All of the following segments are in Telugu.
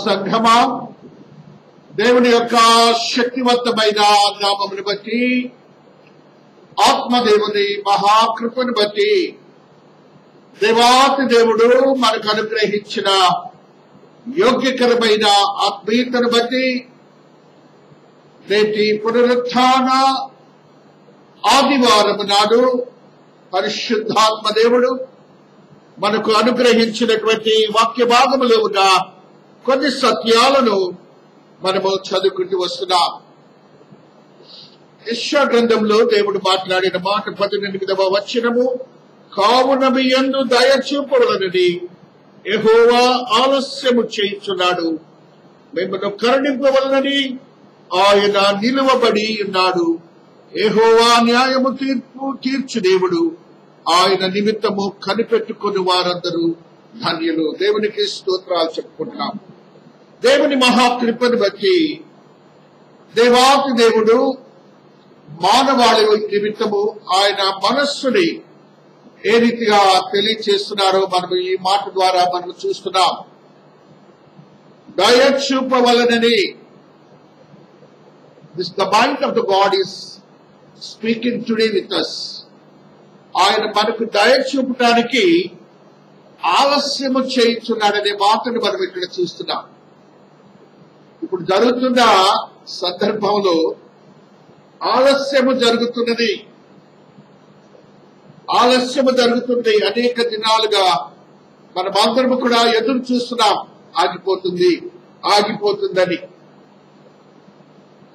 సంఘమా, దేవుని యొక్క శక్తివంతమైన నామమును బట్టి, ఆత్మదేవుని మహాకృపను బట్టి, దేవాతి దేవుడు మనకు అనుగ్రహించిన యోగ్యకరమైన ఆత్మీయతను బట్టి, నేటి పునరుత్థాన ఆదివారం నాడు పరిశుద్ధాత్మ దేవుడు మనకు అనుగ్రహించినటువంటి వాక్య భాగములో ఉన్న కొన్ని సత్యాలను మనము చదువుకుంటూ వస్తున్నాం. యెషయా గ్రంథంలో దేవుడు మాట్లాడిన మాట 18వ వచనము, కావున మీ యందు దయ చూపవలనని యెహోవా ఆలస్యము చేయుచున్నాడు, మిమ్మల్ని కరుణింపవలనని ఆయన నిలువబడి ఉన్నాడు. యెహోవా న్యాయము తీర్చు దేవుడు, ఆయన నిమిత్తము కనిపెట్టుకుని వారందరూ ధన్యులు. దేవునికి స్తోత్రాలు చెప్పుకుంటున్నాం. దేవుని మహాకృపను బట్టి దేవాతి దేవుడు మానవాళి నిమిత్తము ఆయన మనస్సుని ఏ రీతిగా తెలియచేస్తున్నారో మనం ఈ మాట ద్వారా మనం చూస్తున్నాం. దయ చూపవలనని, the mind of the God is speaking today with us. ఆయన మనకు దయ చూపడానికి ఆలస్యము చేయించున్నాడనే మాటను మనం ఇక్కడ చూస్తున్నాం. ఇప్పుడు జరుగుతున్న సందర్భంలో ఆలస్యము జరుగుతున్నది. అనేక దినాలుగా మనమందరము కూడా ఎదురు చూస్తున్నాం, ఆగిపోతుందని.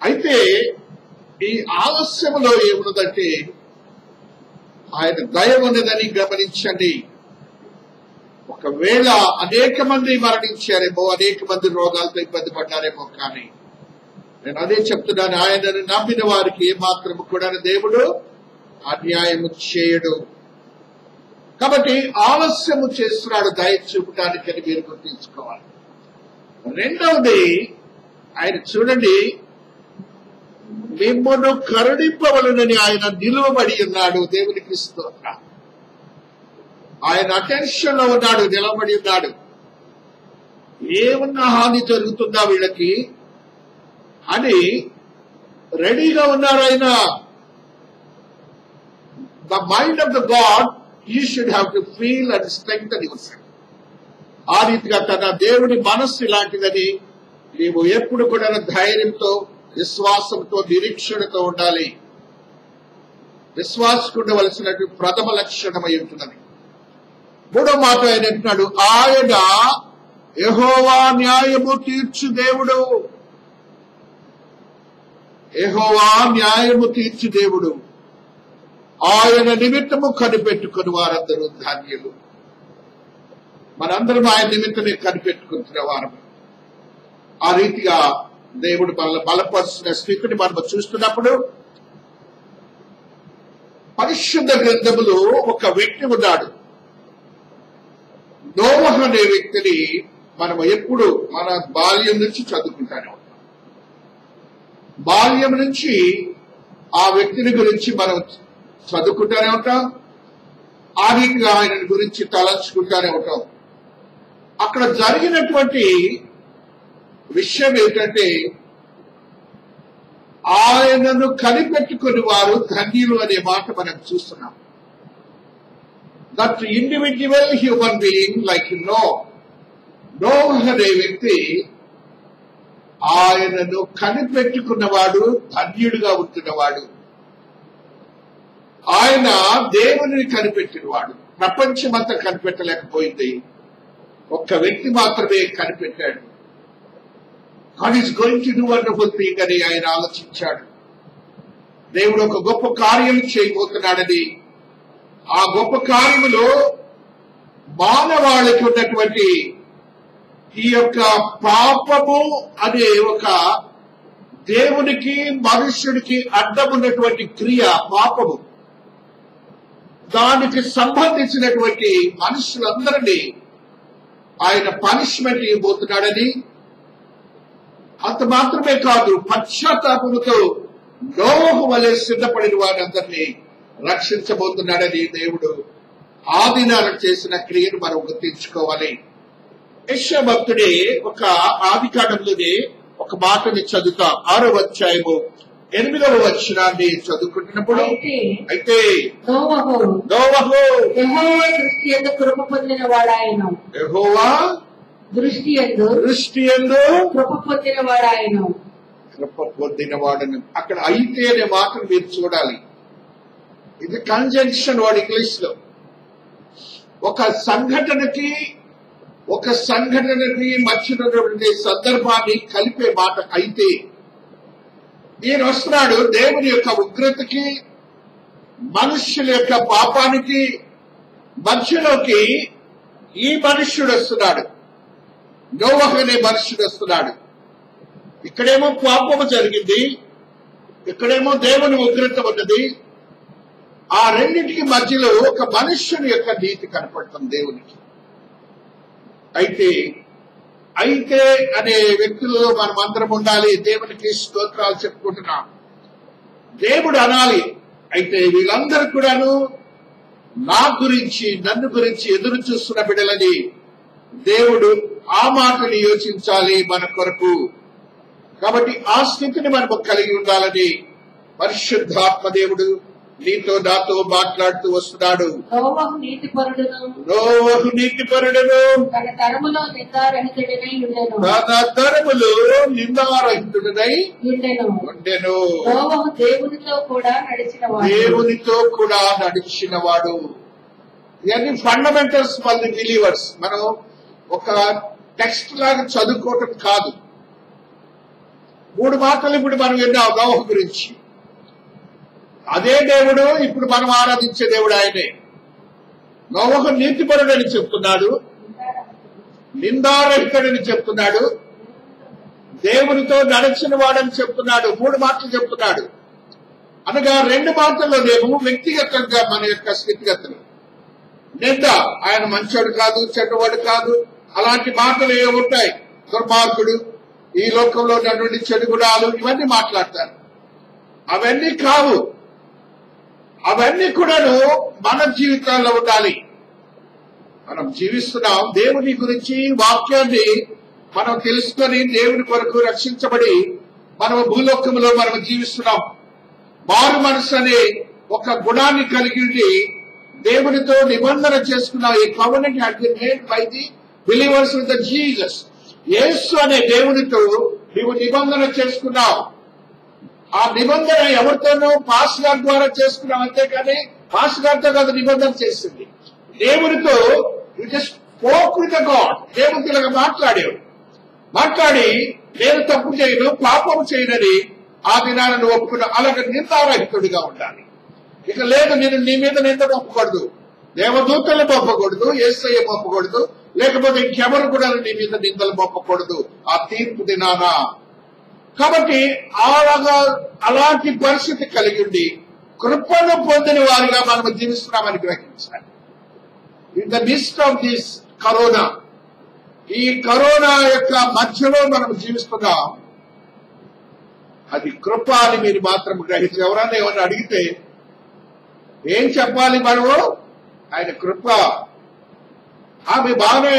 అయితే ఈ ఆలస్యంలో ఏమున్నదంటే ఆయన దయ ఉన్నదని గమనించండి. ఒకవేళ అనేక మంది మరణించారేమో, అనేక మంది రోగాలతో ఇబ్బంది పడ్డారేమో, కానీ నేను అదే చెప్తున్నాను, ఆయనను నమ్మిన వారికి ఏమాత్రము కూడా దేవుడు అన్యాయము చేయడు. కాబట్టి ఆలస్యము చేస్తున్నాడు దయ చూపడానికి అని మీరు గుర్తించుకోవాలి. రెండవది, ఆయన చూడండి, మిమ్మల్ని కరుణింపవలనని ఆయన నిలువబడి ఉన్నాడు. దేవునికి స్తోత్రం. ఆయన అటెన్షన్ లో ఉన్నాడు, నిలబడి ఉన్నాడు. ఏమన్నా హాని జరుగుతుందా వీళ్ళకి అని రెడీగా ఉన్నారు ఆయన. The mind of the God you should have to feel and strengthen yourself. ఆ రీతిగా తన దేవుని మనస్సు ఇలాంటిదని నీవు ఎప్పుడు కూడా ధైర్యంతో, విశ్వాసంతో, నిరీక్షణతో ఉండాలి. విశ్వాసకు ఉండవలసినటువంటి ప్రథమ లక్షణమై ఉంటున్నది. మూడో మాట ఆయన అంటున్నాడు, ఆయన యెహోవా న్యాయము తీర్చు దేవుడు. యెహోవా న్యాయము తీర్చు దేవుడు, ఆయన నిమిత్తము కనిపెట్టుకుని వారందరూ ధన్యులు. మనందరం ఆయన నిమిత్తమే కనిపెట్టుకుంటున్న వారం. ఆ రీతిగా దేవుడు మనల్ని బలపరుస్తున్న స్థితిని మనం చూస్తున్నప్పుడు, పరిశుద్ధ గ్రంథములో ఒక వ్యక్తి ఉన్నాడు. నోవహు అనే వ్యక్తిని మనం ఎప్పుడు మన బాల్యం నుంచి చదువుకుంటానే ఉంటాం. బాల్యం నుంచి ఆ వ్యక్తిని గురించి మనం చదువుకుంటానే ఉంటాం. ఆ రీతిగా ఆయన గురించి తలంచుకుంటానే ఉంటాం. అక్కడ జరిగినటువంటి విషయం ఏంటంటే, ఆయనను కనిపెట్టుకుని వారు ధన్యులు అనే మాట మనం చూస్తున్నాం. That individual human being like నోవహు అనే వ్యక్తి ఆయనను కనిపెట్టుకున్నవాడు, ధన్యుడుగా ఉంటున్నవాడు. ఆయన దేవుని కనిపెట్టినవాడు. ప్రపంచమంతా కనిపెట్టలేకపోయింది, ఒక్క వ్యక్తి మాత్రమే కనిపెట్టాడు. God is going to do wonderful thing అని ఆయన ఆలోచించాడు. దేవుడు ఒక గొప్ప కార్యం చేయబోతున్నాడని, ఆ గొప్ప కార్యములో మానవాళికి ఉన్నటువంటి ఈ యొక్క పాపము అనే ఒక దేవునికి మనుష్యుడికి అడ్డమున్నటువంటి క్రియ పాపము, దానికి సంబంధించినటువంటి మనుషులందరినీ ఆయన పనిష్మెంట్ ఇవ్వబోతున్నాడని, అంత మాత్రమే కాదు, పశ్చాత్తాపముతో నోవహు వలె సిద్ధపడిన వారందరినీ రక్షించబోతున్నాడని దేవుడు ఆదినాడు చేసిన క్రియను మనం గుర్తించుకోవాలి. యెషయా భక్తుడే ఒక ఆదికాండంలోనే ఒక మాటని చదువుతాం. 6వ అధ్యాయము 8వ వచనాన్ని చదువుకుంటున్నప్పుడు, అయితే నోవహు యెహోవా దృష్టి యందు కృప పొందిన వాడాయను. యెహోవా దృష్టి యందు కృప పొందిన వాడాయను. కృప పొందినవాడను. అక్కడ అయితే అనే మాటను మీరు చూడాలి. ఇది కంజంక్షన్ వాడు ఇంగ్లీష్ లో. ఒక సంఘటనకి మధ్యలో సందర్భాన్ని కలిపే మాట అయితే. ఈయన వస్తున్నాడు దేవుని యొక్క ఉగ్రతకి, మనుష్యుల యొక్క పాపానికి మధ్యలోకి ఈ మనుష్యుడు వస్తున్నాడు. నోవహు అనే మనుష్యుడు వస్తున్నాడు. ఇక్కడేమో పాపము జరిగింది, ఇక్కడేమో దేవుని ఉగ్రత ఉన్నది. ఆ రెండింటికి మధ్యలో ఒక మనుష్యుని యొక్క నీతి కనపడుతుంది దేవునికి. అయితే అనే వ్యక్తులలో మనం అందరం ఉండాలి. దేవునికి స్తోత్రాలు చెప్పుకుంటున్నాం. దేవుడు అనాలి, అయితే వీళ్ళందరూ కూడాను నన్ను గురించి ఎదురు చూస్తున్న బిడ్డలని దేవుడు ఆ మాటని యోచించాలి మన కొరకు. కాబట్టి ఆ స్థితిని మనము కలిగి ఉండాలని పరిశుద్ధాత్మ దేవుడు నీతో నాతో మాట్లాడుతూ వస్తున్నాడు. నోవహు నీతిపరుడును తన తరములో నిందారహితుడనై ఉండెను. నోవహు దేవునితో కూడా నడిచినవాడు. ఇవన్నీ ఫండమెంటల్స్ ఫర్ ది బిలీవర్స్. మనం ఒక టెక్స్ట్ లాగా చదువుకోవటం కాదు. 3 మాటలు ఇప్పుడు మనం విన్నాం నోవహు గురించి. అదే దేవుడు ఇప్పుడు మనం ఆరాధించే దేవుడు ఆయనే. నోవహు నీతిపరుడని చెప్తున్నాడు, నిందారహితుడని చెప్తున్నాడు, దేవునితో నడిచిన వాడని చెప్తున్నాడు. 3 మాటలు చెప్తున్నాడు. అనగా 2 మాటల్లోనేమో వ్యక్తిగతంగా మన యొక్క స్థితిగతులు. నింద, ఆయన మంచోడు కాదు, చెడ్డవాడు కాదు, అలాంటి మాటలు ఏముంటాయి. దుర్మార్గుడు, ఈ లోకంలో నుండి చెడు గుణాలు, ఇవన్నీ మాట్లాడతారు. అవన్నీ కావు. అవన్నీ కూడాను మన జీవితాల్లో ఉండాలి. మనం జీవిస్తున్నాం దేవుని గురించి, వాక్యాన్ని మనం తెలుసుకొని దేవుని కొరకు రక్షించబడి మనము భూలోకంలో మనం జీవిస్తున్నాం. మారు మనసు అనే ఒక గుణాన్ని కలిగి దేవునితో నిబంధన చేసుకున్నాం. ఈ covenant had been made by the believers with Jesus. యేసు అనే దేవునితో నీవు నిబంధన చేసుకున్నావు. ఆ నిబంధన ఎవరితోనూ పాస్ గారి ద్వారా చేసుకున్నాం, అంతేకాని పాస్ గారితో కాదు నిబంధన చేసింది. దేవునితో స్పోక్ విత్ గాడ్. దేవునితో మాట్లాడి నేను తప్పు చేయను, పాపము చేయనని ఆ దినాలను ఒప్పుకున్న. అలాగే నిందారహితుడిగా ఉండాలి. ఇక లేదు, నేను నీ మీద నింద మోపకూడదు, దేవదూతలు మోపకూడదు, యేసయ్య మోపకూడదు, లేకపోతే ఇంకెవరు కూడా నీ మీద నిందలు మోపకూడదు ఆ తీర్పు దినాన. కాబట్టి అలాంటి పరిస్థితి కలిగి ఉండి కృపను పొందిన వారిగా మనం జీవిస్తున్నామని గ్రహించాలి. In the midst of this corona, ఈ కరోనా యొక్క మధ్యలో మనం జీవిస్తున్నాం. అది కృప అని మీరు మాత్రం గ్రహించాలి. ఎవరన్నా ఏమన్నా అడిగితే ఏం చెప్పాలి మనము? ఆయన కృప. ఆమె బాగానే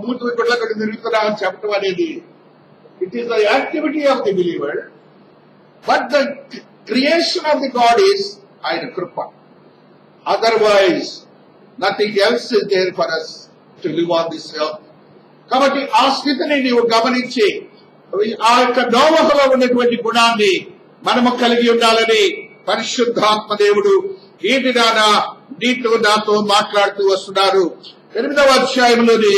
మూడు గుడ్లక్కడ తిరుగుతున్నామని చెప్పడం అనేది, it is the activity of the believer, but the creation of the God is ఆయన కృప. Otherwise nothing else is there for us to live on this earth. కాబట్టి ఆ స్థితిని నీవు గమనించి ఆ యొక్క నోవహులో ఉన్నటువంటి గుణాన్ని మనము కలిగి ఉండాలని పరిశుద్ధాత్మ దేవుడు ఈ దినాన నీతో నాతో మాట్లాడుతూ వస్తున్నారు. 8వ అధ్యాయంలోని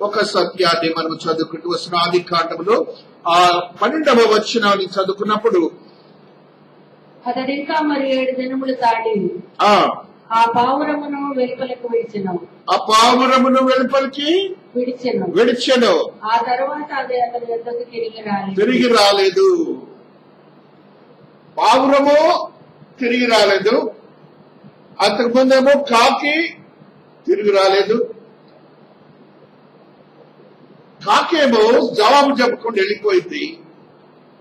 ఒక సత్యాన్ని మనం చదువుకుంటూ వస్తున్నాం. ఆది కాండములో 12వ వచనాన్ని చదువుకున్నప్పుడు, అతడింకా మరి 7 దినములు తాడి ఆ పావురమును వెలుపలకు విడిచెను. ఆ తరువాత అది అతని వద్దకు తిరిగి రాలేదు. పావురము తిరిగి రాలేదు. అంతకుముందేమో కాకి తిరిగి రాలేదు. కాకేమో జవాబు చెప్పకుండా వెళ్ళిపోయింది.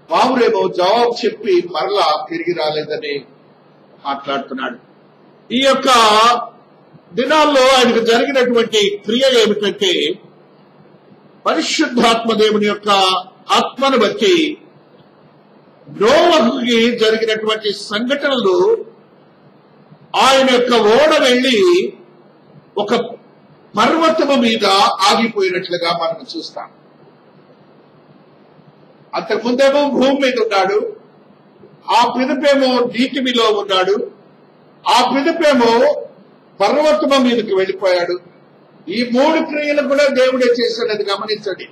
పావురేమో జవాబు చెప్పి మరలా తిరిగి రాలేదని మాట్లాడుతున్నాడు. ఈ యొక్క దినాల్లో ఆయనకు జరిగినటువంటి క్రియ ఏమిటంటే, పరిశుద్ధాత్మ దేవుని యొక్క ఆత్మను బట్టి నోవహుకి జరిగినటువంటి సంఘటనలు ఆయన యొక్క ఓడ వెళ్లి ఒక పర్వతము మీద ఆగిపోయినట్లుగా మనం చూస్తాం. అంతకుముందేమో భూమి మీద ఉన్నాడు, ఆ పిదపేమో నీటిలో ఉన్నాడు, ఆ పిదపేమో పర్వతము మీదకి వెళ్ళిపోయాడు. ఈ మూడు క్రియలు కూడా దేవుడే చేశాడు, అది గమనించండి.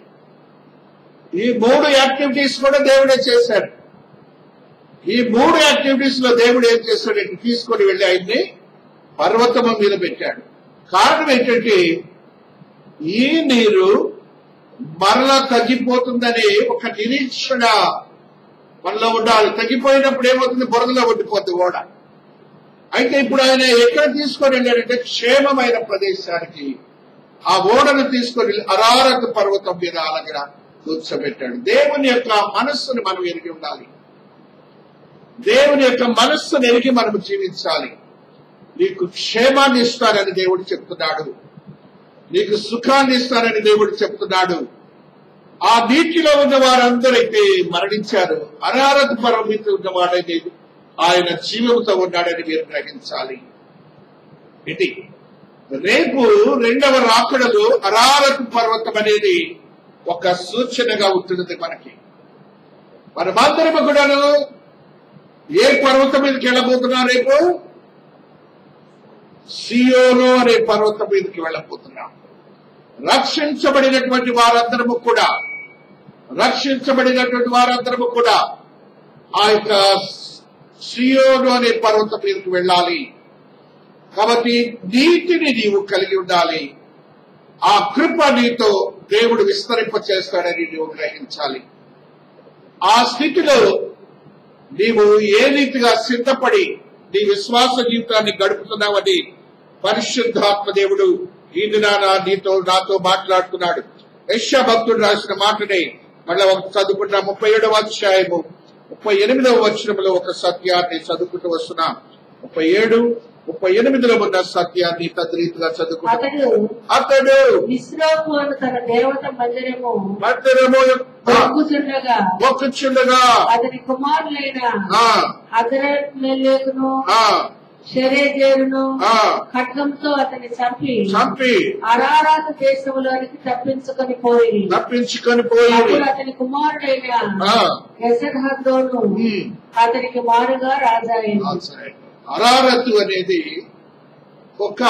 ఈ మూడు యాక్టివిటీస్ కూడా దేవుడే చేశాడు. ఈ మూడు యాక్టివిటీస్ లో దేవుడు ఏం చేస్తాడంటే తీసుకొని వెళ్ళి ఆయన్ని పర్వతము మీద పెట్టాడు. కారణం ఏంటంటే ఈ నీరు మరలా తగ్గిపోతుందనే ఒక నిరీక్షణ మనలో ఉండాలి. తగ్గిపోయినప్పుడు ఏమవుతుంది? బురదలో ఉండిపోద్ది ఓడ. అయితే ఇప్పుడు ఆయన ఎక్కడ తీసుకొని వెళ్ళాడంటే క్షేమమైన ప్రదేశానికి ఆ ఓడను తీసుకొని అరారత్ పర్వతం మీద అలాగా కూర్చోబెట్టాడు. దేవుని యొక్క మనస్సును మనం ఎరిగి ఉండాలి. దేవుని యొక్క మనస్సును ఎరిగి మనం జీవించాలి. నీకు క్షేమాన్ని ఇస్తానని దేవుడు చెప్తున్నాడు, నీకు సుఖాన్ని ఇస్తానని దేవుడు చెప్తున్నాడు. ఆ నీటిలో ఉన్న వారందరైతే మరణించారు, అరారత్ పర్వతం మీద ఉన్నవాడైతే ఆయన జీవంతో ఉన్నాడని మీరు గ్రహించాలి. ఇది రేపు రెండవ రాకడలో అరారత్ పర్వతం అనేది ఒక సూచనగా ఉంటున్నది మనకి. మనమందరము కూడాను ఏ పర్వతం మీదకి వెళ్ళబోతున్నా? రేపు సియోను అనే పర్వతం మీదకి వెళ్ళబోతున్నాం. రక్షించబడినటువంటి వారందరము కూడా ఆ యొక్క సియోను అనే పర్వతం మీదకి వెళ్ళాలి. కాబట్టి నీతిని నీవు కలిగి ఉండాలి. ఆ కృప నీతో దేవుడు విస్తరింప చేస్తాడని నీవు గ్రహించాలి. ఆ స్థితిలో నీవు ఏ రీతిగా సిద్ధపడి నీ విశ్వాస జీవితాన్ని గడుపుతున్నావని పరిశుద్ధాత్మ దేవుడు ఈ దినాన నీతో నాతో మాట్లాడుతున్నాడు. యెషయా భక్తుడు రాసిన మాటనే మళ్ళా చదువుకున్న 37వ అధ్యాయము 38వ వచనంలో ఒక సత్యాన్ని చదువుకుంటూ వస్తున్నాం. 37, 38లో ఉన్న సత్యాన్ని తద్రీతిగా చదువుకుంటాడు. అతడు ఇస్రాకు అను తన దేవత మందిరము మొక్కుచుండగా అతని కుమారులైన అదరమెలెకును షెరెజెరును ఖడ్గంతో అతని చంపి అరారాతు దేశంలోనికి తప్పించుకొని పోయి అతని కుమారుడైన ఎసర్హద్దోను అతనికి మారుగా రాజాయను. అరారతు అనేది ఒక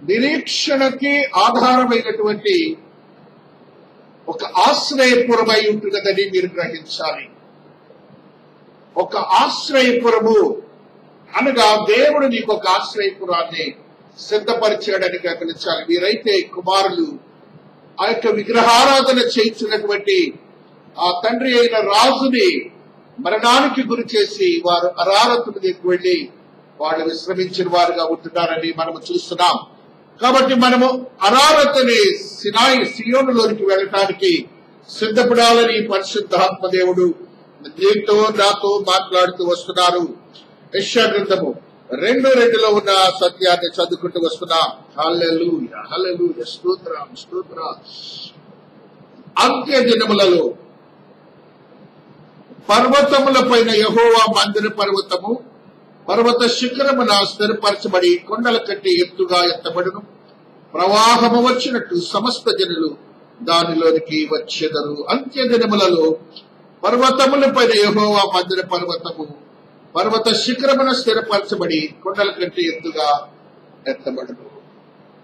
నిరీక్షణకి ఆధారమైనటువంటి ఒక ఆశ్రయపురమై ఉంటున్నదని మీరు గ్రహించాలి. ఒక ఆశ్రయపురము అనగా దేవుడు నీకు ఒక ఆశ్రయపురాన్ని సిద్ధపరిచాడని గ్రహించాలి. మీరైతే కుమారులు ఆ యొక్క విగ్రహారాధన చేయించినటువంటి ఆ తండ్రి అయిన రాజుని మరణానికి గురి చేసి వారు అరారతు మీదకి వెళ్లి వాళ్ళు విశ్రమించిన వారుగా ఉంటున్నారని మనము చూస్తున్నాం. కాబట్టి మనము అరారతుని సియోనులోనికి వెళ్ళటానికి సిద్ధపడాలని పరిశుద్ధాత్మ దేవుడు నీతో నాతో మాట్లాడుతూ వస్తున్నారు. యెషయా గ్రంథము 2:2లో ఉన్న సత్యాన్ని చదువుకుంటూ వస్తున్నాం. హల్లెలూయా, హల్లెలూయా, స్తోత్రం, స్తోత్రం. అంత్య దినములలో పర్వతముల పైన యెహోవా మందిర పర్వతము పర్వత శిఖరమున స్థిరపరచబడి కొండల కంటే ఎత్తుగా ఎత్తబడును. ప్రవాహము వచ్చినట్టు సమస్త జనులు దానిలోనికి వచ్చెదరు. అంత్య దినములలో పర్వతముల పైన యెహోవా మందిర పర్వతము పర్వత శిఖరమున స్థిరపరచబడి కొండల కంటే ఎత్తుగా ఎత్తబడును.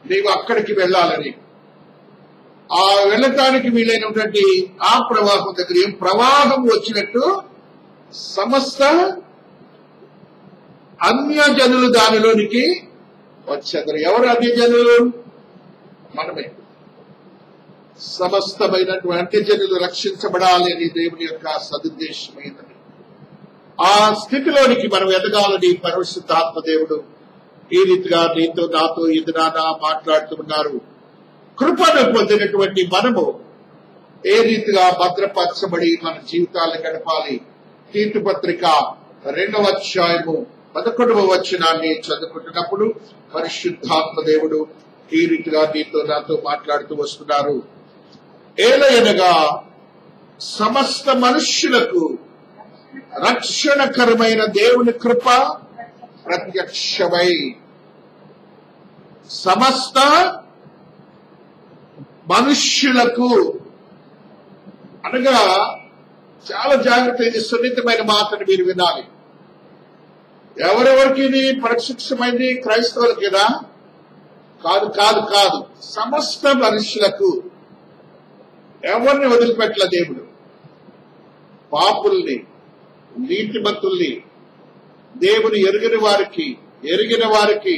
నీవు అక్కడికి వెళ్ళాలని, ఆ వెళ్ళటానికి వీలైనటువంటి ఆ ప్రవాహం దగ్గర ఏం ప్రవాహం వచ్చినట్టు సమస్త అన్య జనులు దానిలోనికి వచ్చేద్దరు. ఎవరు అన్య జనులు? మనమే. సమస్తమైనటువంటి అన్య జనులు రక్షించబడాలి అని దేవుని యొక్క సదుద్దేశమైనది. ఆ స్థితిలోనికి మనం ఎదగాలని పరిశుద్ధాత్మ దేవుడు ఈ రీతిగా నీతో నాతో ఎదురానా మాట్లాడుతున్నారు. కృపను పొందినటువంటి మనము ఏ రీతిగా భద్రపరచబడి మన జీవితాలను గడపాలి. తీతు పత్రిక 2వ అధ్యాయము 11వ వచనాన్ని చదువుకుంటున్నప్పుడు పరిశుద్ధాత్మ దేవుడు ఈ రీతిగా నీతో నాతో మాట్లాడుతూ వస్తున్నారు. ఏలయనగా సమస్త మనుష్యులకు రక్షణకరమైన దేవుని కృప ప్రత్యక్షమై, సమస్త మనుష్యులకు అనగా చాలా జాగ్రత్త, ఇది సున్నితమైన మాటను మీరు వినాలి. ఎవరెవరికి ఇది ప్రత్యక్షమైంది? క్రైస్తవులకేనా? కాదు కాదు కాదు, సమస్త మనుషులకు. ఎవరిని వదిలిపెట్టల దేవుడు. పాపుల్ని, నీతిమంతుల్ని, దేవుని ఎరిగిన వారికి,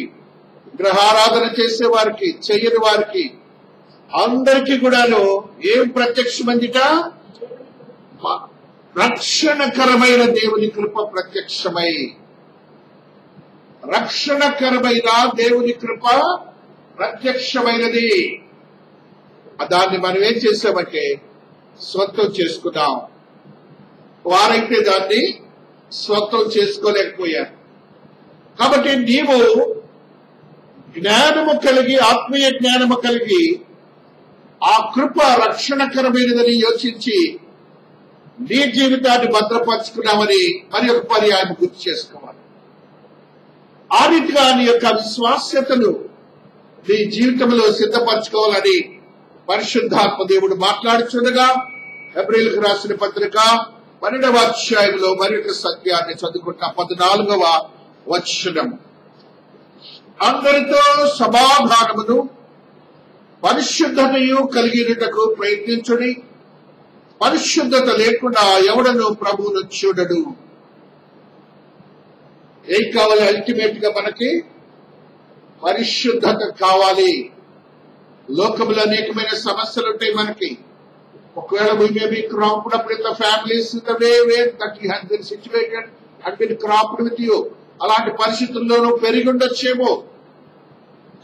గ్రహారాధన చేసే వారికి, చెయ్యని వారికి, అందరికీ కూడాను ఏం ప్రత్యక్షమైందిట? రక్షణకరమైన దేవుని కృప ప్రత్యక్షమై, రక్షణకరమైన దేవుని కృప ప్రత్యక్షమైనది. దాన్ని మనం ఏం చేసామంటే స్వంతం చేసుకున్నాం. వారైతే దాన్ని స్వంతం చేసుకోలేకపోయారు. కాబట్టి నీవు జ్ఞానము కలిగి, ఆత్మీయ జ్ఞానము కలిగి, ఆ కృప రక్షణకరమైనదని యోచించి నీ జీవితాన్ని భద్రపరుచుకున్నామని మరి ఒక పర్యాయం గుర్తు చేసుకోవాలి. ఆ రీతిగా నీ యొక్క విశ్వాస్యతను నీ జీవితంలో సిద్ధపరచుకోవాలని పరిశుద్ధాత్మ దేవుడు మాట్లాడుచుండగా హెబ్రీయులకు రాసిన పత్రిక 12వ అధ్యాయంలో మరి ఒక సత్యాన్ని చదువుకుంటా. 14వ వచనం, అందరితో సమాధానమును పరిశుద్ధతయు కలిగినటకు ప్రయత్నించుడి, పరిశుద్ధత లేకుండా ఎవడను ప్రభువును చూడడు. ఏం కావాలి? అల్టిమేట్ గా మనకి పరిశుద్ధత కావాలి. లోకంలో అనేకమైన సమస్యలు ఉంటాయి మనకి. ఒకవేళ we may be cropped up with the families in the way that you have been situated and been cropped with you. అలాంటి పరిస్థితుల్లోనూ పెరిగి ఉండొచ్చేమో.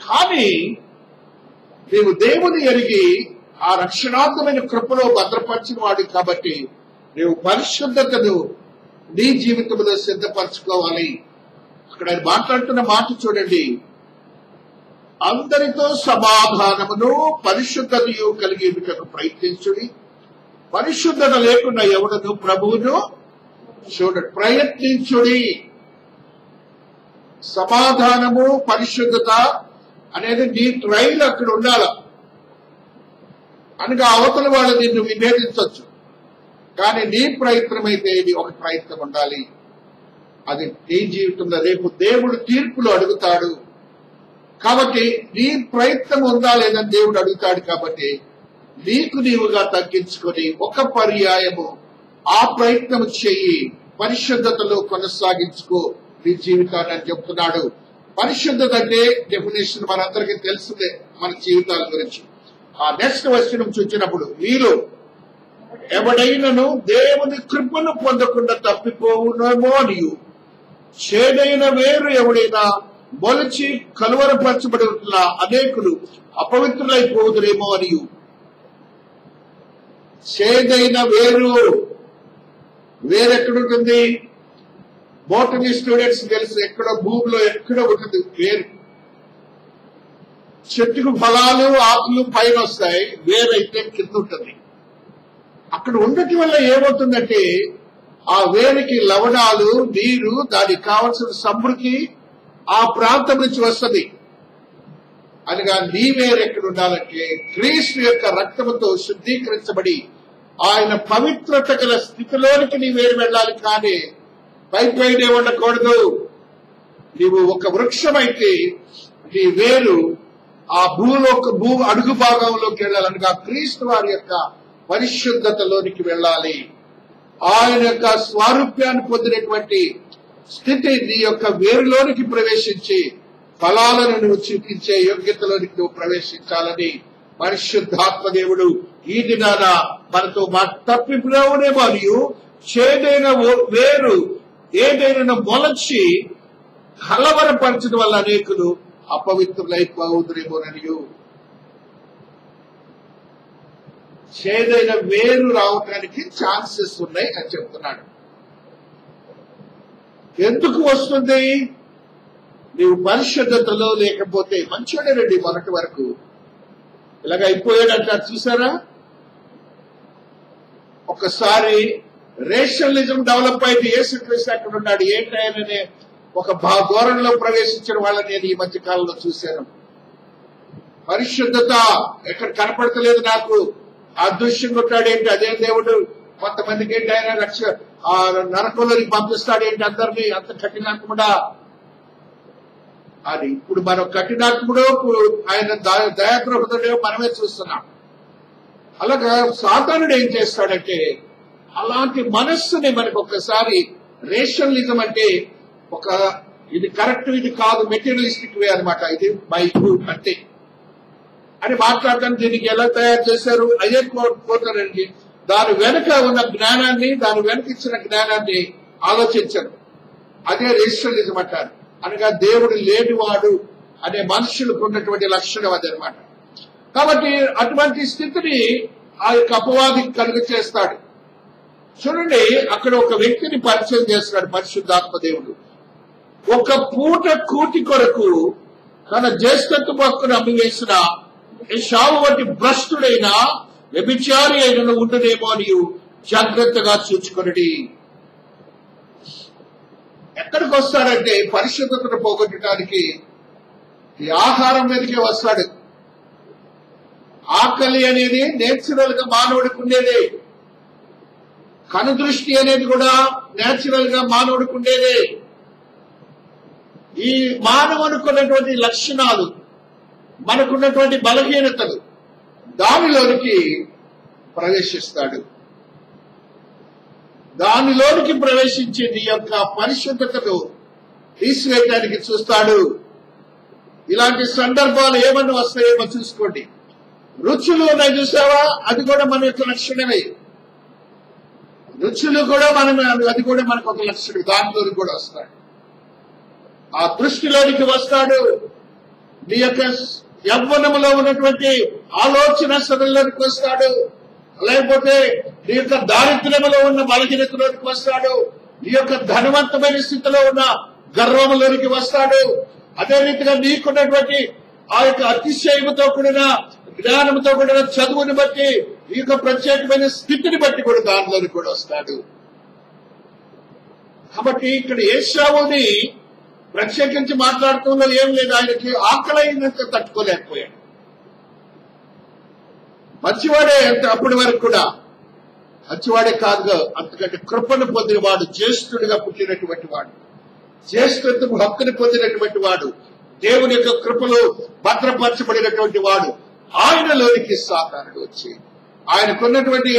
కానీ నీవు దేవుని ఎరిగి ఆ రక్షణాత్మకమైన కృపలో భద్రపరిచిన వాడు కాబట్టి నీవు పరిశుద్ధతను నీ జీవితంలో సిద్ధపరచుకోవాలి. అక్కడ ఆయన మాట్లాడుతున్న మాట చూడండి, అందరితో సమాధానమును పరిశుద్ధతయు కలిగి ఉండుటకు ప్రయత్నించుడి, పరిశుద్ధత లేకుండా ఎవడను ప్రభువును చూడడు. ప్రయత్నించుడి. సమాధానము, పరిశుద్ధత అనేది నీ ట్రైల్ అక్కడ ఉండాల. అనగా అవతల వాళ్ళు నిన్ను విభేదించవచ్చు, కానీ నీ ప్రయత్నం అయితే ఇది ఒక ప్రయత్నం ఉండాలి. అది నీ జీవితంలో రేపు దేవుడు తీర్పులో అడుగుతాడు. కాబట్టి నీ ప్రయత్నం ఉందా లేదని దేవుడు అడుగుతాడు. కాబట్టి నీకు నీవుగా తగ్గించుకొని ఒక పర్యాయము ఆ ప్రయత్నం చెయ్యి, పరిశుద్ధతలో కొనసాగించుకో నీ జీవితాన్ని అని చెప్తున్నాడు. పరిశుద్ధత అంటే డెఫినేషన్ మనందరికీ తెలిసిందే మన జీవితాల గురించి. ఆ నెక్స్ట్ వచనం చూసినప్పుడు, మీరు ఎవడైనను దేవుని కృపను పొందకుండా తప్పిపోవునేమో అనియు, చేదైన వేరు ఎవడైనా మొలిచి కలువరపరచబడి అనేకులు అపవిత్రులైపోదురేమో అనియు. చేదైన వేరెక్కడుంటుంది? బోటనీ స్టూడెంట్స్ తెలుసు, ఎక్కడో భూమిలో ఎక్కడో ఉంటుంది వేరు. చెట్టుకు ఫలాలు ఆకులు పైన వస్తాయి, వేరైతే కింద ఉంటుంది. అక్కడ ఉండటం వల్ల ఏమవుతుందంటే ఆ వేరుకి లవణాలు, నీరు, దానికి కావలసిన సమృద్ధి ఆ ప్రాంతం నుంచి వస్తుంది. అనగా నీ వేరు ఎక్కడ ఉండాలంటే క్రీస్తు యొక్క రక్తముతో శుద్ధీకరించబడి ఆయన పవిత్రత గల స్థితిలోనికి నీ వేరు వెళ్ళాలి. కానీ పైపైనే ఉండకూడదు. నీవు ఒక వృక్షం అయితే నీ వేరు ఆ భూ అడుగు భాగంలోకి వెళ్ళాలనగా క్రీస్తు వారి యొక్క పరిశుద్ధతలోనికి వెళ్ళాలి. ఆయన యొక్క స్వారూప్యాన్ని పొందినటువంటి స్థితి నీ యొక్క వేరులోనికి ప్రవేశించి ఫలాలను నువ్వు చూపించే యోగ్యతలోనికి నువ్వు ప్రవేశించాలని పరిశుద్ధాత్మ దేవుడు ఈ దినాన మనతో తప్పిపోవునే మరియు చేదైన వేరు ఏదైనా మొలచి కలవరపరచడం వల్ల అనేకులు అపవిత్రులైపోవుదురేమోననియు. చేదైన వేరు రావడానికి ఛాన్సెస్ ఉన్నాయి అని చెప్తున్నాడు. ఎందుకు వస్తుంది? నీవు పరిశుద్ధతలో లేకపోతే, మంచోడేనండి మొన్నటి వరకు, ఇలాగ అయిపోయాడంట చూసారా. ఒకసారి రేషనలిజం డెవలప్ అయితే యేసుక్రీస్తు అక్కడ ఉన్నాడు ఏంటనే ఒక ధోరణిలో ప్రవేశించిన వాళ్ళని నేను ఈ మధ్య కాలంలో చూశాను. పరిశుద్ధత ఎక్కడ కనపడతలేదు నాకు, అదృశ్యంగా ఉంటాడేంటి, అదే దేవుడు కొంతమందికి ఏంటి ఆయన నరకంలోకి పంపిస్తాడేంటి అందరినీ, అంత కఠినాత్ముడా అది. ఇప్పుడు మనం కఠినాత్ముడు, ఆయన దయాకృపతుడో మనమే చూస్తున్నాం. అలాగా సాతానుడు ఏం చేస్తాడంటే అలాంటి మనస్సుని మనకు ఒక్కసారి, రేషనలిజం అంటే ఒక ఇది కరెక్ట్ ఇది కాదు, మెటీరియలిస్టిక్ వే అనమాట, ఇది బైబుల్ అంటే అని మాట్లాడతాను. దీనికి ఎలా తయారు చేశారు అయ్యే పోతారండి. దాని వెనుక ఉన్న జ్ఞానాన్ని, దాని వెనుక ఇచ్చిన జ్ఞానాన్ని ఆలోచించరు. అదే రేషనలిజం అంటారు. అనగా దేవుడు లేనివాడు అనే మనుషులకు ఉన్నటువంటి లక్షణం అదనమాట. కాబట్టి అటువంటి స్థితిని ఆ యొక్క అపవాది కలుగ చేస్తాడు. చూడండి, అక్కడ ఒక వ్యక్తిని పరిచయం చేస్తాడు పరిశుద్ధాత్మ దేవుడు. ఒక పూట కూటి కొరకు తన జ్యేష్ఠత్వ హక్కును అమ్మివేసిన ఏశావు వంటి భ్రష్టుడైన వ్యభిచారి అయిన ఉండునేమో అని జాగ్రత్తగా చూచుకొనుడి. ఎక్కడికి వస్తాడంటే పరిశుద్ధతను పోగొట్టడానికి ఈ ఆహారం మీదకే వస్తాడు. ఆకలి అనేది నేచురల్ గా మానవుడికి ఉండేదే, కనుదృష్టి అనేది కూడా నేచురల్ గా మానవుడికి ఉండేదే. ఈ మానవునుకున్నటువంటి లక్షణాలు, మనకున్నటువంటి బలహీనతలు, దానిలోనికి ప్రవేశిస్తాడు. దానిలోనికి ప్రవేశించి నీ యొక్క పరిశుద్ధతను తీసివేయడానికి చూస్తాడు. ఇలాంటి సందర్భాలు ఏమన్నా వస్తాయేమో చూసుకోండి. రుచులు ఉన్నాయి చూసావా, అది కూడా మన యొక్క లక్షణమే. రుచులు కూడా అది కూడా మనకు ఒక లక్షణం, దానిలోనికి కూడా వస్తాడు. ఆ దృష్టిలోనికి వస్తాడు. నీ యొక్క యవ్వనంలో ఉన్నటువంటి ఆలోచన సరళలోనికి వస్తాడు. లేకపోతే నీ యొక్క దారిద్ర్యంలో ఉన్న బలహీనతలోనికి వస్తాడు. నీ యొక్క ధనవంతమైన స్థితిలో ఉన్న గర్వంలోనికి వస్తాడు. అదే రీతిగా నీకున్నటువంటి ఆ యొక్క అతిశయముతో కూడిన జ్ఞానంతో కూడిన చదువుని బట్టి, ఈ యొక్క ప్రత్యేకమైన స్థితిని బట్టి కూడా దానిలోకి కూడా వస్తాడు. కాబట్టి ఇక్కడ ఏశావుని ప్రత్యేకించి మాట్లాడుతున్న ఏం లేదు, ఆయనకి ఆకలి అయినంత తట్టుకోలేకపోయాడు. మంచివాడే అంటే అప్పటి వరకు కూడా మంచివాడే కాదుగా, అంతకంటే కృపను పొందిన వాడు, జ్యేష్ఠుడిగా పుట్టినటువంటి వాడు, జ్యేష్ఠత్వం హక్కుని పొందినటువంటి వాడు, దేవుని యొక్క కృపలో భద్రపరచబడినటువంటి వాడు, ఆయనలోనికి సాతానుడు వచ్చి ఆయనకున్నటువంటి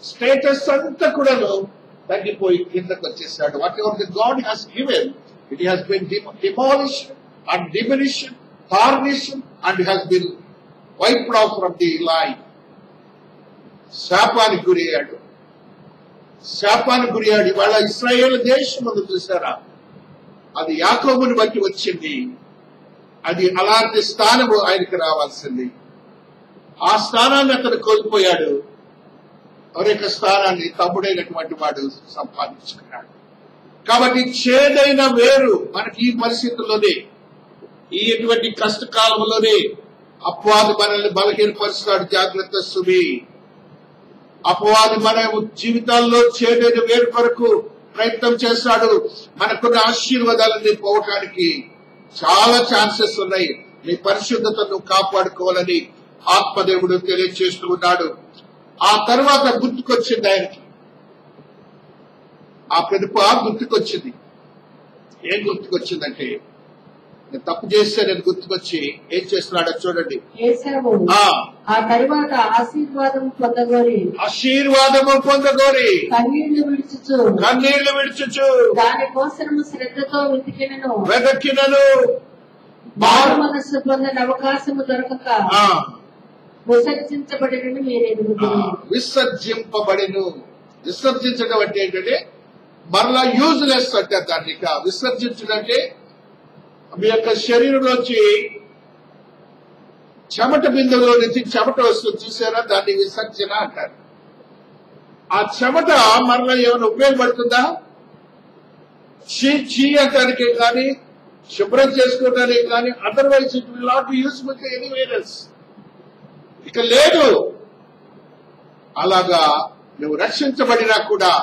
స్టేటస్ అంతా కూడా తగ్గిపోయి కిందకు వచ్చేసాడు. What ever the God has given, it has been demolished and diminished, tarnished and has been wiped off from the life. శాపానికి గురయ్యాడు. శాపానికి గురయ్యాడు. ఇవాళ ఇశ్రాయేలు దేశం ముందు చూసారా, అది యాకోబుని బట్టి వచ్చింది. అది అలాంటి స్థానము ఆయనకి రావాల్సింది. ఆ స్థానాన్ని అతను కోల్పోయాడు. మరొక స్థానాన్ని తమ్ముడైనటువంటి వాడు సంపాదించుకున్నాడు. కాబట్టి చేదైన వేరు మనకి ఈ పరిస్థితుల్లోనే, ఈ ఎటువంటి కష్టకాలంలోనే అపవాది మనల్ని బలహీనపరుస్తాడు. జాగ్రత్త సుమి. అపవాది మన జీవితాల్లో చేదైన వేరు కొరకు ప్రయత్నం చేస్తాడు. మనకున్న ఆశీర్వాదాలన్నీ పోవటానికి చాలా ఛాన్సెస్ ఉన్నాయి. నీ పరిశుద్ధతను కాపాడుకోవాలని ఆత్మదేవుడు తెలియజేస్తూ ఉన్నాడు. ఆ తర్వాత గుర్తుకొచ్చింది ఆయనకి, ఆ పెనుప గుర్తుకొచ్చింది. ఏం గుర్తుకొచ్చిందంటే, నేను తప్పు చేస్తే నేను గుర్తుకొచ్చి ఏం చేస్తున్నాడో చూడండి. ఆ తర్వాత ఆశీర్వాదము పొందగోరి కన్నీళ్లు విడుచుచు దానికోసము శ్రద్ధతో వెదకినను మారు మనస్సు పొందని అవకాశము దొరకక విసర్జించబడినని విసర్జింపబడిను. విసర్జించడం అంటే ఏంటంటే మరలా యూజ్లెస్ అంటే దాన్ని విసర్జించడం అంటే మీ యొక్క శరీరంలోంచి చెమట బిందువులో నుంచి చెమట వస్తుంది చూసారా, దాన్ని విసర్జన అంటారు. ఆ చెమట మరలా ఏమైనా ఉపయోగపడుతుందా? చీ అంటానికి కానీ, శుభ్రం చేసుకోవడానికి కానీ, otherwise it will not be useful to anywhere else. ఇక లేదు. అలాగా నువ్వు రక్షించబడినా కూడా,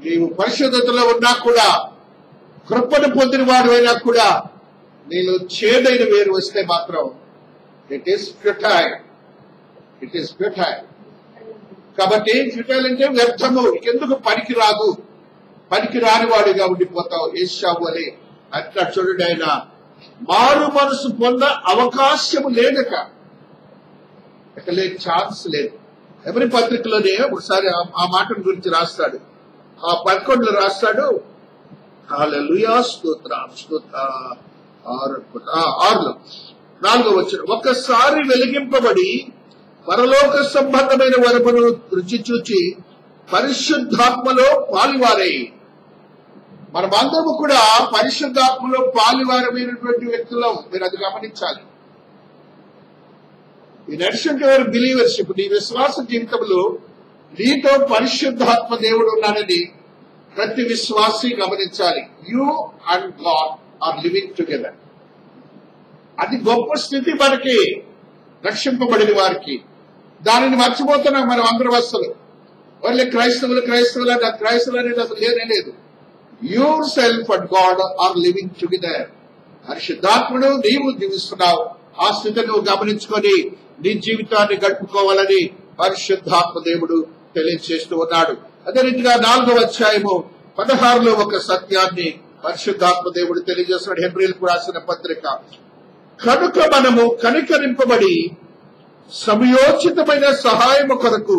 నీవు పరిశుద్ధతలో ఉన్నా కూడా, కృపను పొందిన వాడు అయినా కూడా, నీలో చేదైన వేరు వస్తే మాత్రం it is futile. It is futile. కాబట్టి ఫ్యూటైల్ అంటే వ్యర్థము, ఎందుకు పనికి రాదు, పనికి రాని వాడిగా ఉండిపోతావు. ఏశావు అని అట్లా చూడండి. ఆయన మారు మనసు పొంద అవకాశం లేదట, ఇక లేదు, ఛాన్స్ లేదు. ఎవరి పత్రికలోనే ఒకసారి ఆ మాట గురించి రాస్తాడు. ఆ 11లో రాస్తాడు. హల్లెలూయా, స్తోత్రం, స్తోత్రం. 6లో 4వ వచనం, ఒక్కసారి వెలిగింపబడి పరలోక సంబంధమైన వరమును రుచి చూచి పరిశుద్ధాత్మలో పాలివారై. మనమందరము కూడా పరిశుద్ధాత్మలో పాలివారమైనటువంటి వ్యక్తులం. మీరు అది గమనించాలి. ఈ నడిషన్ యువర్ బిలీవర్షిప్, నీ విశ్వాస జీవితంలో నీతో పరిశుద్ధాత్మ దేవుడు ఉన్నాడని ప్రతి విశ్వాసి గమనించాలి. You and God are living together. అది గొప్ప స్థితి మనకి, రక్షింపబడిన వారికి. దానిని మర్చిపోతున్నాం మనం అందరూ. అసలు వాళ్ళే క్రైస్తవులు అనేది అసలు లేనే లేదు. Yourself and God are living together. పరిశుద్ధాత్మను నీవు జీవిస్తున్నావు. ఆ స్థితిని నువ్వు గమనించుకొని నీ జీవితాన్ని గడుపుకోవాలని పరిశుద్ధాత్మ దేవుడు తెలియజేస్తూ ఉన్నాడు. అదే రీతిగా 4వ అధ్యాయము 16లో ఒక సత్యాన్ని పరిశుద్ధాత్మ దేవుడు తెలియజేస్తున్నాడు. హెబ్రీయులకు రాసిన పత్రిక, కనుక మనము కనికరింపబడి సమయోచితమైన సహాయము కొరకు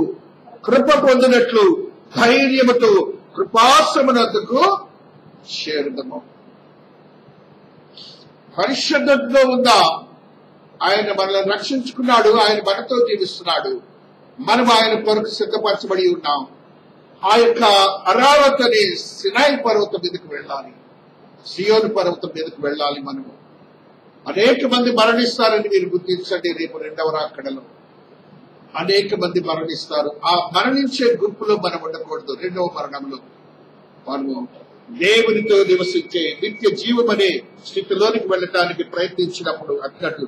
కృప పొందినట్లు ధైర్యముతో కృపాసమునకు చేరుదము. పరిశుద్ధతలో ఉందా? ఆయన మనల్ని రక్షించుకున్నాడు, ఆయన మనతో జీవిస్తున్నాడు, మనం ఆయన కొరకు సిద్ధపరచబడి ఉన్నాం. ఆ యొక్క అరావత్ అనే సినాయి పర్వతం మీదకు వెళ్ళాలి, సియోను పర్వతం మీదకు వెళ్ళాలి. మనము అనేక మంది మరణిస్తారని మీరు గుర్తించండి. రేపు 2వ రాకడలో అనేక మంది మరణిస్తారు. ఆ మరణించే గుంపులో మనం ఉండకూడదు. 2వ మరణంలో మనము దేవునితో నివసించే నిత్య జీవం అనే స్థితిలోనికి వెళ్ళటానికి ప్రయత్నించినప్పుడు అన్నట్టు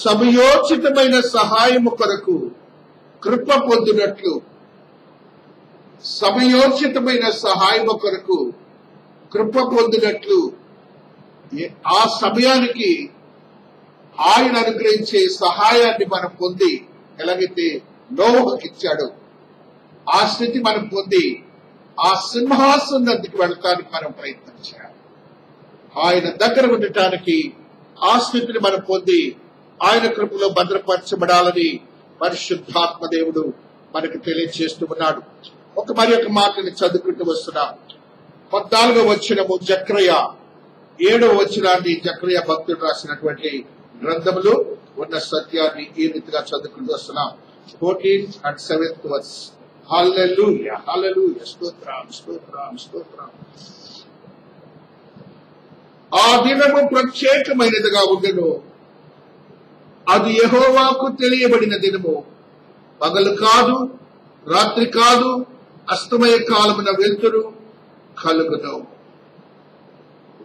సమయోచితమైన సహాయము కొరకు కృప పొందినట్లు, సమయోచితమైన సహాయము కొరకు కృప పొందినట్లు, ఆ సమయానికి ఆయన అనుగ్రహించే సహాయాన్ని మనం పొంది, ఎలాగైతే నోవహుకి ఇచ్చాడో ఆ స్థితి మనం పొంది ఆ సింహాసనం దగ్గరికి వెళ్ళటానికి మనం ప్రయత్నం చేయాలి. ఆయన దగ్గర ఉండటానికి ఆ స్థితిని మనం పొంది ఆయన కృపలో భద్రపరచబడాలని పరిశుద్ధాత్మ దేవుడు మనకు తెలియజేస్తూ ఉన్నాడు. మరి ఒక మాటని చదువుకుంటూ వస్తున్నాం. 14వ వచనము జకర్య, 7వ వచనాన్ని జకర్య భక్తుడు రాసినటువంటి గ్రంథములో ఉన్న సత్యాన్ని ఈ రీతిగా చదువుకుంటూ వస్తున్నాం. 14th and 7th verse. హల్లెలూయా, హల్లెలూయా, స్తోత్రం, స్తోత్రం, స్తోత్రం. ఆ దినము ప్రత్యేకమైనదిగా ఉండెను, అది యెహోవాకు తెలియబడిన దినము. పగలు కాదు, రాత్రి కాదు, అస్తమయ కాలమున వెలుతురు కలుగును.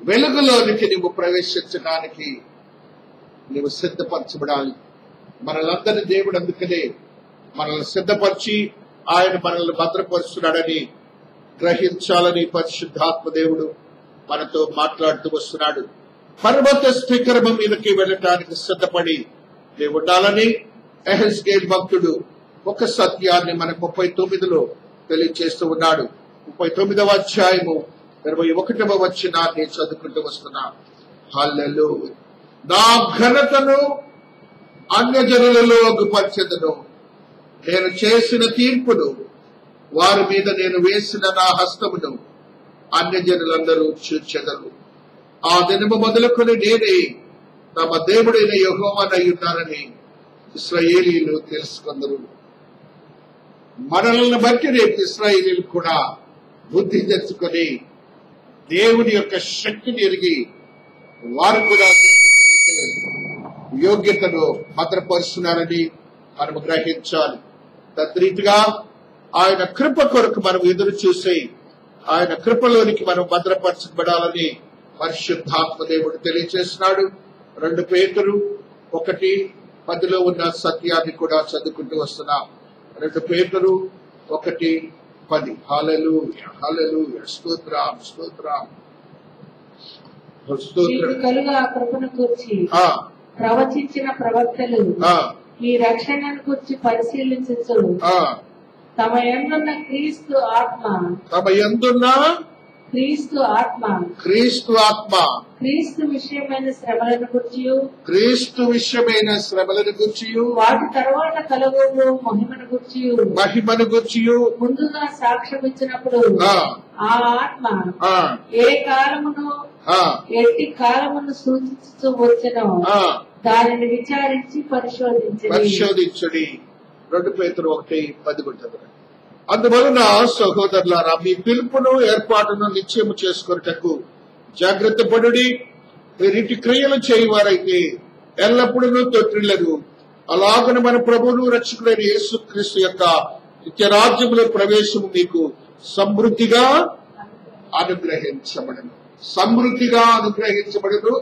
వెలుగులోనికి నువ్వు ప్రవేశించడానికి నువ్వు సిద్ధపరచబడాలి. మనలందరినీ దేవుడు అందుకనే మనల్ని సిద్ధపరిచి ఆయన మనల్ని భద్రపరుస్తున్నాడని గ్రహించాలని పరిశుద్ధాత్మ దేవుడు మనతో మాట్లాడుతూ వస్తున్నాడు. పర్వత శిఖరము మీదకి వెళ్ళటానికి సిద్ధపడి నీవు ఉండాలని ఎహెజ్కేలు భక్తుడు ఒక సత్యాన్ని మన 39లో తెలియజేస్తూ ఉన్నాడు. 39వ అధ్యాయము 21వ వచనాన్ని చదువుకుంటూ వస్తున్నా. హల్లెలూయా. నా ఘనతను అన్యజనులలో అగుపరచెదను, నేను చేసిన తీర్పును వారి మీద నేను వేసిన నా హస్తమును అన్యజనులందరూ చూచెదరు. ఆ దినము మొదలుకొని నేనే తమ దేవుడైన యెహోవానై ఉన్నానని ఇశ్రాయేలీయులు తెలుసుకుందరు. మనల్ని బట్టి రేపు ఇశ్రాయేలీయులు కూడా బుద్ధి తెచ్చుకొని దేవుని యొక్క శక్తిని ఎరిగి వారు కూడా యోగ్యతను భద్రపరుస్తున్నారని మనం గ్రహించాలి. తద్రీతిగా ఆయన కృప కొరకు మనం ఎదురు చూసి ఆయన కృపలోనికి మనం భద్రపరచబడాలని పరిశుద్ధాత్మ దేవుడు తెలియజేస్తున్నాడు. 2 పేతురు 1:10 ఉన్న సత్యాన్ని కూడా చదువుకుంటూ వస్తున్నాం. 2 పేతురు 1:10. హల్లెలూయా, హల్లెలూయా, స్తోత్రం, స్తోత్రం, స్తోత్రం. మీకు కలుగు ఆ కృపను కూర్చి ప్రవచించిన ప్రవక్తలు ఈ రక్షణను కూర్చి పరిశీలించు తమ యందున్న క్రీస్తు ఆత్మ, తమ యందున్న క్రీస్తు ఆత్మ, క్రీస్తు ఆత్మ, క్రీస్తు విషయమైన శ్రమలను గుర్చియు, క్రీస్తు విషయమైన శ్రమలను గుర్చియు, వాటి తర్వాత కలగోగు మహిమను గుర్చియు, మహిమను గుర్చియు ముందుగా సాక్ష్యం ఇచ్చినప్పుడు ఆ ఆత్మ ఏ కాలమును ఎట్టి కాలమును సూచించుతూ వచ్చెనో దానిని విచారించి పరిశోధించుడి. 2 పేతురు 1:10 ఉంటుంది. అందువలన సహోదరులారా, మీ పిలుపును ఏర్పాటును నిశ్చయము చేసుకొనుటకు జాగ్రత్త పడుడి. వీటి క్రియలు చేయవారైతే ఎల్లప్పుడూ తొట్టిల్లరు. అలాగని మన ప్రభువును రక్షకుడైన యేసుక్రీస్తు యొక్క నిత్యరాజ్యములో ప్రవేశము మీకు సమృద్ధిగా అనుగ్రహించబడను. సమృద్ధిగా అనుగ్రహించబడదు,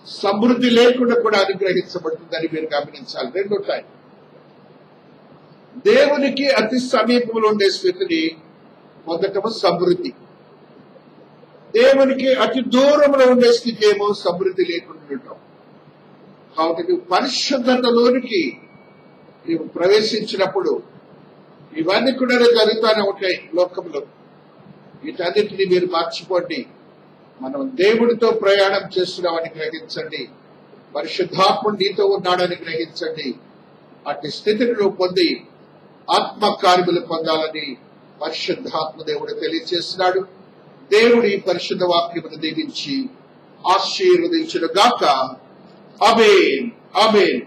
సమృద్ధి లేకుండా కూడా అనుగ్రహించబడుతుందని మీరు గమనించాలి. 2 ఉంటాయి. దేవునికి అతి సమీపంలో ఉండే స్థితిని పొందటము సమృద్ధి, దేవునికి అతి దూరంలో ఉండే స్థితి ఏమో సమృద్ధి లేకుండా ఉండటం. కాబట్టి నువ్వు పరిశుద్ధతలోనికి నీవు ప్రవేశించినప్పుడు ఇవన్నీ కూడా జరుగుతూనే ఉంటాయి లోకంలో. వీటన్నిటిని మీరు మర్చిపోండి. మనం దేవుడితో ప్రయాణం చేస్తున్నామని గ్రహించండి. పరిశుద్ధాత్ముడు నీతో ఉన్నాడని గ్రహించండి. అట్టి స్థితిని నువ్వు పొంది ఆత్మ కార్యములు పొందాలని పరిశుద్ధాత్మ దేవుడు తెలియజేస్తున్నాడు. దేవుడు ఈ పరిశుద్ధ వాక్యమును దీవించి ఆశీర్వదించును గాక. ఆమేన్, ఆమేన్.